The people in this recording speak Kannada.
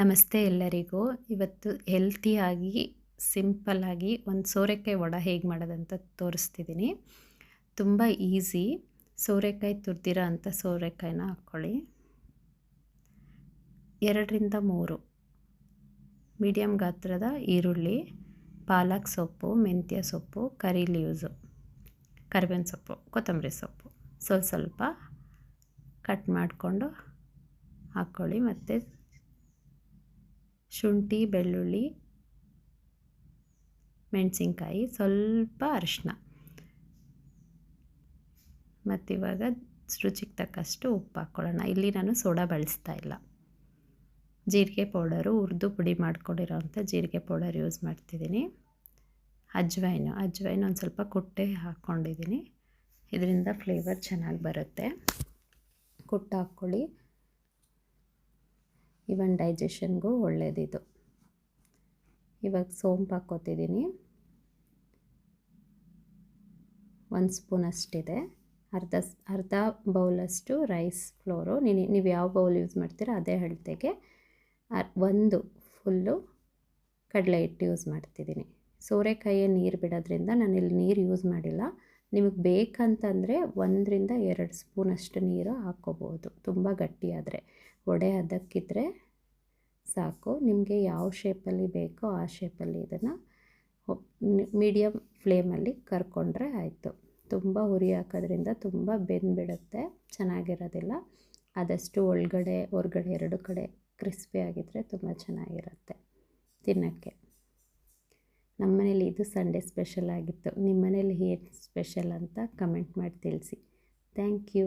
ನಮಸ್ತೆ ಎಲ್ಲರಿಗೂ. ಇವತ್ತು ಹೆಲ್ತಿಯಾಗಿ ಸಿಂಪಲ್ಲಾಗಿ ಒಂದು ಸೋರೆಕಾಯಿ ವಡೆ ಹೇಗೆ ಮಾಡೋದಂತ ತೋರಿಸ್ತಿದ್ದೀನಿ. ತುಂಬ ಈಸಿ. ಸೋರೆಕಾಯಿ ತುರಿದಿರೋ ಅಂಥ ಸೋರೆಕಾಯಿನ ಹಾಕ್ಕೊಳ್ಳಿ. 2ರಿಂದ 3 ಮೀಡಿಯಮ್ ಗಾತ್ರದ ಈರುಳ್ಳಿ, ಪಾಲಕ್ ಸೊಪ್ಪು, ಮೆಂತ್ಯ ಸೊಪ್ಪು, ಕರಿ ಲೀವ್ಸು, ಕರಿಬೇವಿನ ಸೊಪ್ಪು, ಕೊತ್ತಂಬರಿ ಸೊಪ್ಪು ಸ್ವಲ್ಪ ಕಟ್ ಮಾಡಿಕೊಂಡು ಹಾಕ್ಕೊಳ್ಳಿ. ಮತ್ತು ಶುಂಠಿ, ಬೆಳ್ಳುಳ್ಳಿ, ಮೆಣಸಿನ್ಕಾಯಿ, ಸ್ವಲ್ಪ ಅರಿಶಿನ, ಮತ್ತಿವಾಗ ರುಚಿಗೆ ತಕ್ಕಷ್ಟು ಉಪ್ಪು ಹಾಕ್ಕೊಳ್ಳೋಣ. ಇಲ್ಲಿ ನಾನು ಸೋಡಾ ಬಳಸ್ತಾ ಇಲ್ಲ. ಜೀರಿಗೆ ಪೌಡರು, ಹುರಿದು ಪುಡಿ ಮಾಡ್ಕೊಂಡಿರೋಂಥ ಜೀರಿಗೆ ಪೌಡರ್ ಯೂಸ್ ಮಾಡ್ತಿದ್ದೀನಿ. ಅಜ್ವೈನು ಒಂದು ಸ್ವಲ್ಪ ಕುಟ್ಟೆ ಹಾಕ್ಕೊಂಡಿದ್ದೀನಿ. ಇದರಿಂದ ಫ್ಲೇವರ್ ಚೆನ್ನಾಗಿ ಬರುತ್ತೆ. ಕುಟ್ಟು ಹಾಕ್ಕೊಳ್ಳಿ. ಇವನ್ ಡೈಜೆಷನ್ಗೂ ಒಳ್ಳೆಯದಿದು. ಇವಾಗ ಸೋಂಪು ಹಾಕ್ಕೋತಿದ್ದೀನಿ. 1 ಸ್ಪೂನ್ ಅಷ್ಟಿದೆ. ಅರ್ಧ ಬೌಲಷ್ಟು ರೈಸ್ ಫ್ಲೋರು. ನೀವು ಯಾವ ಬೌಲ್ ಯೂಸ್ ಮಾಡ್ತೀರೋ ಅದೇ ಅಳತೆಗೆ 1 ಫುಲ್ಲು ಕಡಲೆ ಹಿಟ್ಟು ಯೂಸ್ ಮಾಡ್ತಿದ್ದೀನಿ. ಸೋರೆಕಾಯಿಯ ನೀರು ಬಿಡೋದ್ರಿಂದ ನಾನಿಲ್ಲಿ ನೀರು ಯೂಸ್ ಮಾಡಿಲ್ಲ. ನಿಮಗೆ ಬೇಕಂತಂದರೆ 1ರಿಂದ 2 ಸ್ಪೂನಷ್ಟು ನೀರು ಹಾಕ್ಕೋಬೋದು. ತುಂಬ ಗಟ್ಟಿಯಾದರೆ, ವಡೆ ಅದಕ್ಕಿದ್ರೆ ಸಾಕು. ನಿಮಗೆ ಯಾವ ಶೇಪಲ್ಲಿ ಬೇಕೋ ಆ ಶೇಪಲ್ಲಿ ಇದನ್ನು ಮೀಡಿಯಮ್ ಫ್ಲೇಮಲ್ಲಿ ಕರ್ಕೊಂಡ್ರೆ ಆಯಿತು. ತುಂಬ ಉರಿ ಹಾಕೋದ್ರಿಂದ ತುಂಬ ಬೆಂದುಬಿಡುತ್ತೆ, ಚೆನ್ನಾಗಿರೋದಿಲ್ಲ. ಆದಷ್ಟು ಹೊರಗಡೆ 2 ಕಡೆ ಕ್ರಿಸ್ಪಿ ಆಗಿದ್ದರೆ ತುಂಬ ಚೆನ್ನಾಗಿರುತ್ತೆ ತಿನ್ನೋಕ್ಕೆ. ನಮ್ಮ ಮನೇಲಿ ಇದು ಸಂಡೇ ಸ್ಪೆಷಲ್ ಆಗಿತ್ತು. ನಿಮ್ಮ ಮನೇಲಿ ಏನು ಸ್ಪೆಷಲ್ ಅಂತ ಕಮೆಂಟ್ ಮಾಡಿ ತಿಳಿಸಿ. Thank you.